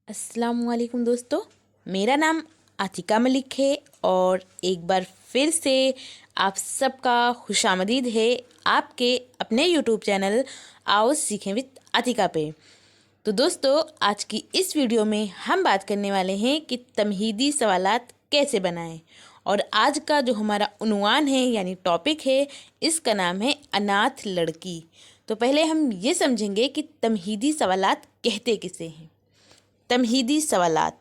अस्सलाम वालेकुम दोस्तों, मेरा नाम आतिका मलिक है और एक बार फिर से आप सबका खुशामदीद है आपके अपने यूट्यूब चैनल आओ सीखें विद आतिका पे। तो दोस्तों, आज की इस वीडियो में हम बात करने वाले हैं कि तमहीदी सवालात कैसे बनाएं। और आज का जो हमारा उन्वान है यानी टॉपिक है, इसका नाम है अनाथ लड़की। तो पहले हम ये समझेंगे कि तमहीदी सवालात कहते किसे हैं। तमहीदी सवालात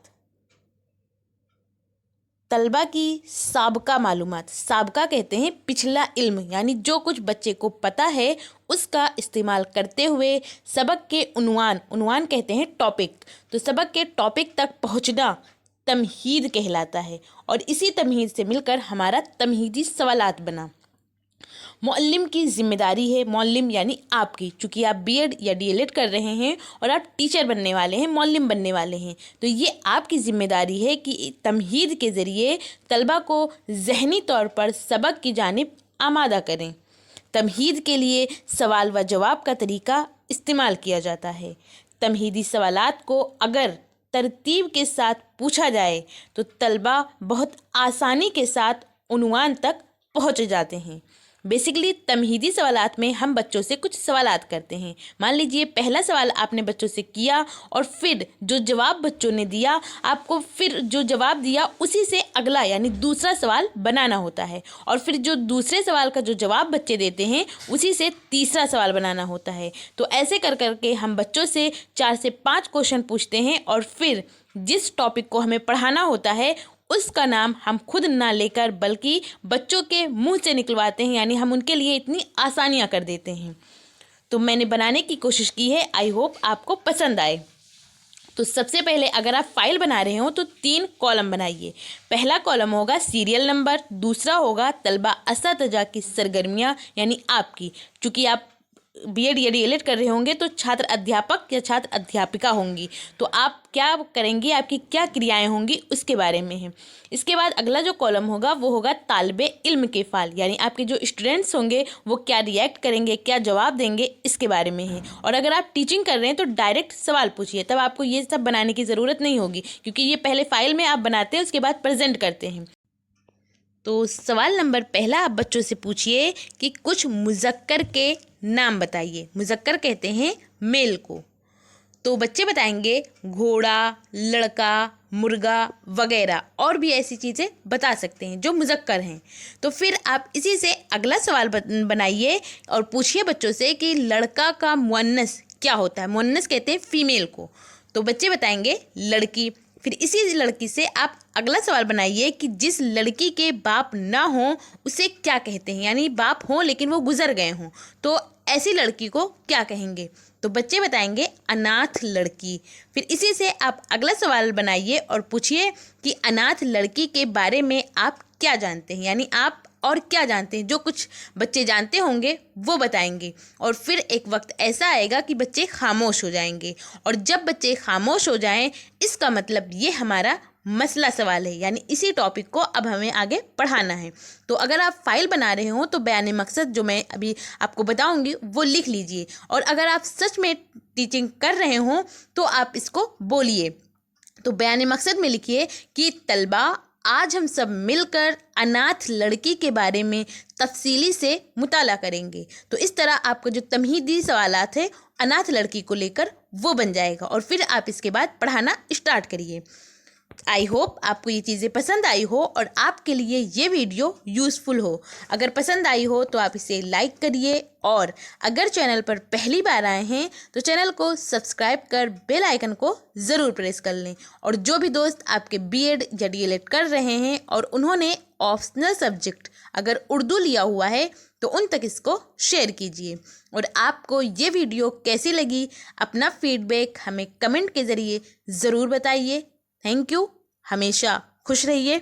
तलबा की साबका मालूमात, साबका कहते हैं पिछला इल्म, यानी जो कुछ बच्चे को पता है उसका इस्तेमाल करते हुए सबक के उन्वान कहते हैं टॉपिक। तो सबक के टॉपिक तक पहुंचना तमहीद कहलाता है और इसी तमहीद से मिलकर हमारा तमहीदी सवालात बना। मुअल्लिम की जिम्मेदारी है, मुअल्लिम यानी आपकी, चूँकि आप बीएड या डीएलएड कर रहे हैं और आप टीचर बनने वाले हैं, मुअल्लिम बनने वाले हैं, तो ये आपकी जिम्मेदारी है कि तमहीद के ज़रिए तलबा को ज़हनी तौर पर सबक की जानिब आमादा करें। तमहीद के लिए सवाल व जवाब का तरीका इस्तेमाल किया जाता है। तमहीदी सवालात को अगर तरतीब के साथ पूछा जाए तो तलबा बहुत आसानी के साथ उन्वान तक पहुँच जाते हैं। बेसिकली तमहीदी सवालात में हम बच्चों से कुछ सवालात करते हैं। मान लीजिए पहला सवाल आपने बच्चों से किया और फिर जो जवाब बच्चों ने दिया, आपको फिर जो जवाब दिया उसी से अगला यानी दूसरा सवाल बनाना होता है और फिर जो दूसरे सवाल का जो जवाब बच्चे देते हैं उसी से तीसरा सवाल बनाना होता है। तो ऐसे कर करके हम बच्चों से 4 से 5 क्वेश्चन पूछते हैं और फिर जिस टॉपिक को हमें पढ़ाना होता है उसका नाम हम खुद ना लेकर बल्कि बच्चों के मुंह से निकलवाते हैं, यानी हम उनके लिए इतनी आसानियां कर देते हैं। तो मैंने बनाने की कोशिश की है, आई होप आपको पसंद आए। तो सबसे पहले अगर आप फाइल बना रहे हो तो 3 कॉलम बनाइए। पहला कॉलम होगा सीरियल नंबर, दूसरा होगा तलबा असातिज़ा की सरगर्मियाँ यानी आपकी, चूँकि आप बीएड या डीएलएड कर रहे होंगे तो छात्र अध्यापक या छात्र अध्यापिका होंगी, तो आप क्या करेंगी, आपकी क्या क्रियाएं होंगी उसके बारे में है। इसके बाद अगला जो कॉलम होगा वो होगा तालिबे इल्म के फ़ाल, यानी आपके जो स्टूडेंट्स होंगे वो क्या रिएक्ट करेंगे, क्या जवाब देंगे, इसके बारे में है। और अगर आप टीचिंग कर रहे हैं तो डायरेक्ट सवाल पूछिए, तब आपको ये सब बनाने की ज़रूरत नहीं होगी, क्योंकि ये पहले फाइल में आप बनाते हैं उसके बाद प्रेजेंट करते हैं। तो सवाल नंबर पहला आप बच्चों से पूछिए कि कुछ मुज़क्कर के नाम बताइए। मुज़क्कर कहते हैं मेल को। तो बच्चे बताएंगे घोड़ा, लड़का, मुर्गा वगैरह, और भी ऐसी चीज़ें बता सकते हैं जो मुज़क्कर हैं। तो फिर आप इसी से अगला सवाल बनाइए और पूछिए बच्चों से कि लड़का का मुअन्नस क्या होता है। मुअन्नस कहते हैं फीमेल को, तो बच्चे बताएंगे लड़की। फिर इसी लड़की से आप अगला सवाल बनाइए कि जिस लड़की के बाप ना हो उसे क्या कहते हैं, यानी बाप हों लेकिन वो गुजर गए हों, तो ऐसी लड़की को क्या कहेंगे। तो बच्चे बताएंगे अनाथ लड़की। फिर इसी से आप अगला सवाल बनाइए और पूछिए कि अनाथ लड़की के बारे में आप क्या जानते हैं, यानी आप और क्या जानते हैं। जो कुछ बच्चे जानते होंगे वो बताएंगे और फिर एक वक्त ऐसा आएगा कि बच्चे खामोश हो जाएंगे, और जब बच्चे खामोश हो जाएं इसका मतलब ये हमारा मसला सवाल है, यानी इसी टॉपिक को अब हमें आगे पढ़ाना है। तो अगर आप फाइल बना रहे हो तो बयान मकसद जो मैं अभी आपको बताऊंगी वो लिख लीजिए, और अगर आप सच में टीचिंग कर रहे हो तो आप इसको बोलिए। तो बयान मकसद में लिखिए कि तलबा आज हम सब मिलकर अनाथ लड़की के बारे में तफसीली से मुताला करेंगे। तो इस तरह आपका जो तमहीदी सवालात है अनाथ लड़की को लेकर वो बन जाएगा और फिर आप इसके बाद पढ़ाना स्टार्ट करिए। आई होप आपको ये चीज़ें पसंद आई हो और आपके लिए ये वीडियो यूज़फुल हो। अगर पसंद आई हो तो आप इसे लाइक करिए, और अगर चैनल पर पहली बार आए हैं तो चैनल को सब्सक्राइब कर बेल आइकन को ज़रूर प्रेस कर लें। और जो भी दोस्त आपके बीएड या डीएलएड कर रहे हैं और उन्होंने ऑप्शनल सब्जेक्ट अगर उर्दू लिया हुआ है तो उन तक इसको शेयर कीजिए। और आपको ये वीडियो कैसी लगी अपना फीडबैक हमें कमेंट के ज़रिए ज़रूर बताइए। Thank you. हमेशा खुश रहिए।